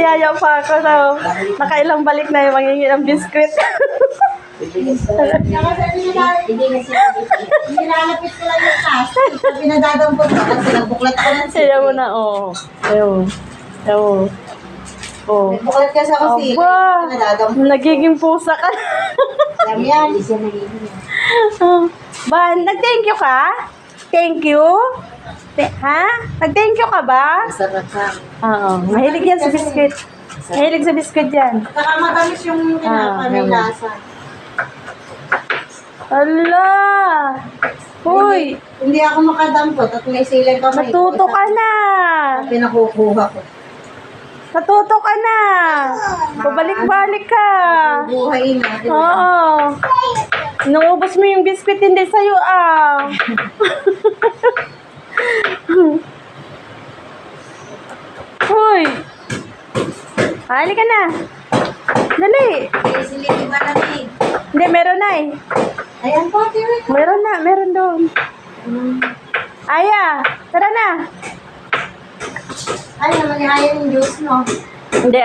Niyaya pa ako na nakailang balik na yung mangingi ng biskwit. Nilalapit ko lang yung cash. Pinadadampot ko kasi nagbuklat ako ng Siya mo na, oo. Ayaw. Ayaw. Oo. Nagbuklat kasi ako sila. Aba, Pinadadampot. nagiging pusa ka. Alam yan. Ba, nag-thank you ka? Thank you? Ha? Nag-thank you ka ba? Masarap ka. Oo. Mahilig yan sa biskwit. Mahilig sa biskwit yan. Saka matamis yung may lasa. Ala! Hoy! Hindi ako makadampot at may silang kamay. Natuto ka na! Pinakukuha ko. Natuto ka na! Babalik-balik ka! Buhay na. Oo. Nangubos mo yung biskwit, hindi sa'yo ah. Hoy! Hali ka na. Dali. Silili ba namin? Hindi, meron na eh. Ayan po, Tiwi. Meron doon. Aya, tara na. Ay, naman yung juice, no? Hindi,